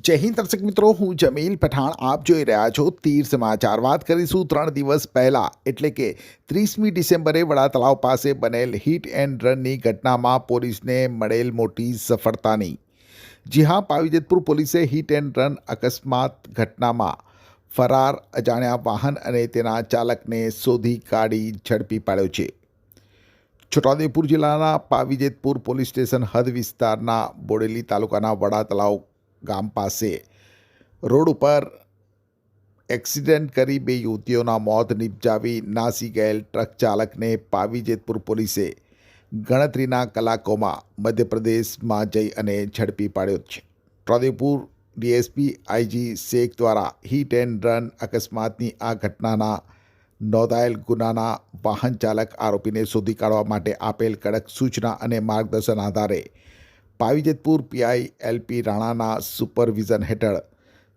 જય હિન્દ દર્શક મિત્રો, હું જમીલ પઠાણ. આપ જોઈ રહ્યા છો તીર સમાચાર. વાત કરીશું 3 દિવસ પહેલાં એટલે કે 30મી ડિસેમ્બરે વડા તળાવ પાસે બનેલ હિટ એન્ડ રનની ઘટનામાં પોલીસને મળેલ મોટી સફળતાની. જી હા, પાવીજેતપુર પોલીસે હિટ એન્ડ રન અકસ્માત ઘટનામાં ફરાર અજાણ્યા વાહન અને તેના ચાલકને શોધી કાઢી ઝડપી પાડ્યો છે. છોટાઉદેપુર જિલ્લાના પાવીજેતપુર પોલીસ સ્ટેશન હદ વિસ્તારના બોડેલી તાલુકાના વડા તળાવ ગામ પાસે રોડ ઉપર એક્સિડન્ટ કરી 2 યુવતીઓના મોત નિપજાવી નાસી ગયેલ ટ્રક ચાલકને પાવીજેતપુર પોલીસે ગણતરીના કલાકોમાં મધ્યપ્રદેશમાં જઈ અને ઝડપી પાડ્યો છે. છોટાઉદેપુર ડીએસપી આઈજી શેખ દ્વારા હિટ એન્ડ રન અકસ્માતની આ ઘટનાના નોંધાયેલ ગુનાના વાહન ચાલક આરોપીને શોધી કાઢવા માટે આપેલ કડક સૂચના અને માર્ગદર્શન આધારે પાવીજેતપુર પીઆઈ એલપી રાણાના સુપરવિઝન હેઠળ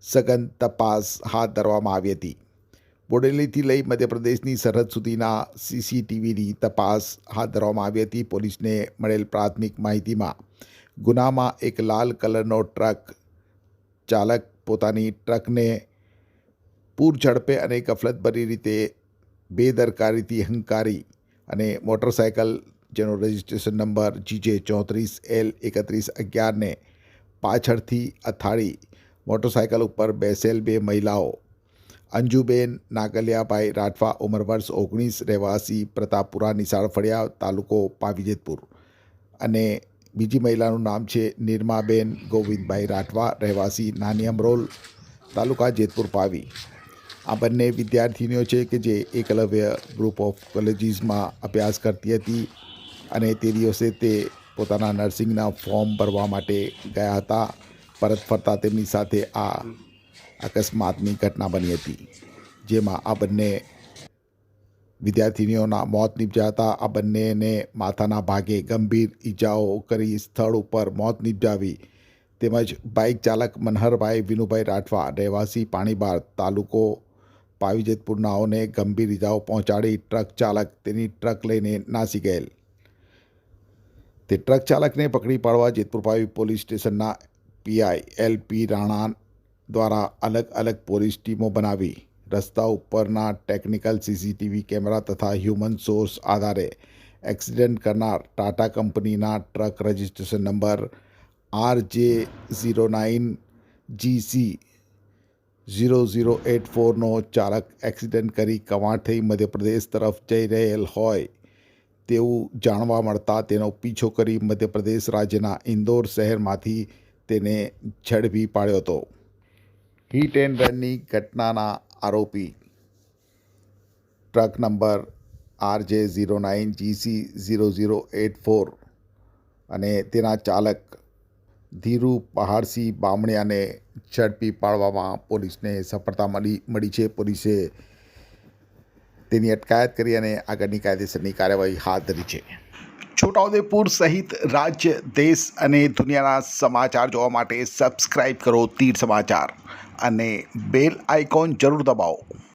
સઘન તપાસ હાથ ધરવામાં આવી હતી. બોડેલીથી લઈ મધ્યપ્રદેશની સરહદ સુધીના સીસીટીવીની તપાસ હાથ ધરવામાં આવી હતી. પોલીસને મળેલ પ્રાથમિક માહિતીમાં ગુનામાં એક લાલ કલરનો ટ્રક ચાલક પોતાની ટ્રકને પૂર ઝડપે અને ગફલતભરી રીતે બેદરકારીથી હંકારી અને મોટરસાયકલ જેનો રજિસ્ટ્રેશન નંબર GJ34L3111ને પાછળથી અથાડી મોટરસાયકલ ઉપર બેસેલ 2 મહિલાઓ અંજુબેન નાગલિયાભાઈ રાઠવા ઉંમર વર્ષ 19 રહેવાસી પ્રતાપપુરા નિશાળ ફળિયા તાલુકો પાવીજેતપુર અને બીજી મહિલાનું નામ છે નિર્માબેન ગોવિંદભાઈ રાઠવા રહેવાસી નાની અમરોલ તાલુકા જેતપુર પાવી. આ બંને વિદ્યાર્થીનીઓ છે કે જે એકલવ્ય ગ્રુપ ઓફ કોલેજીસમાં અભ્યાસ કરતી હતી અને તે દિવસે તે પોતાના નર્સિંગના ફોર્મ ભરવા માટે ગયા હતા. પરત ફરતા તેમની સાથે આ અકસ્માતની ઘટના બની હતી, જેમાં આ બંને વિદ્યાર્થીનીઓના મોત નીપજ્યા હતા. આ બંનેને માથાના ભાગે ગંભીર ઈજાઓ કરી સ્થળ ઉપર મોત નીપજાવી તેમજ બાઇક ચાલક મનહરભાઈ વિનુભાઈ રાઠવા રહેવાસી પાણીબાર તાલુકો પાવીજેતપુરનાઓને ગંભીર ઈજાઓ પહોંચાડી ટ્રક ચાલક તેની ટ્રક લઈને નાસી ગયેલ. તે ટ્રક ચાલકને પકડી પાડવા જેતપુર પાવી પોલીસ સ્ટેશનના પીઆઈ એલપી રાણા દ્વારા અલગ અલગ પોલીસ ટીમો બનાવી રસ્તા ઉપરના ટેકનિકલ સીસીટીવી કેમેરા તથા હ્યુમન સોર્સ આધારે એક્સિડન્ટ કરનાર ટાટા કંપનીના ટ્રક રજિસ્ટ્રેશન નંબર RJ09GC0084નો ચાલક એક્સિડન્ટ કરી કવાંટ થઈ મધ્યપ્રદેશ તરફ જઈ રહેલ હોય તેવું જાણવા મળતા તેનો પીછો કરી મધ્યપ્રદેશ રાજ્યના ઇન્દોર શહેરમાંથી તેને ઝડપી પાડ્યો હતો. હિટ એન્ડ રનની ઘટનાના આરોપી ટ્રક નંબર RJ09GC0084 અને તેના ચાલક ધીરુ પહાડસિંહ બામણિયાને ઝડપી પાડવામાં પોલીસને સફળતા મળી છે. પોલીસે તેની અટકાયત કરી અને આગળની કાયદેસરની કાર્યવાહી હાથ ધરી છે. છોટાઉદેપુર સહિત રાજ્ય, દેશ અને દુનિયાના સમાચાર જોવા માટે સબસ્ક્રાઈબ કરો તીર સમાચાર અને બેલ આઇકોન જરૂર દબાવો.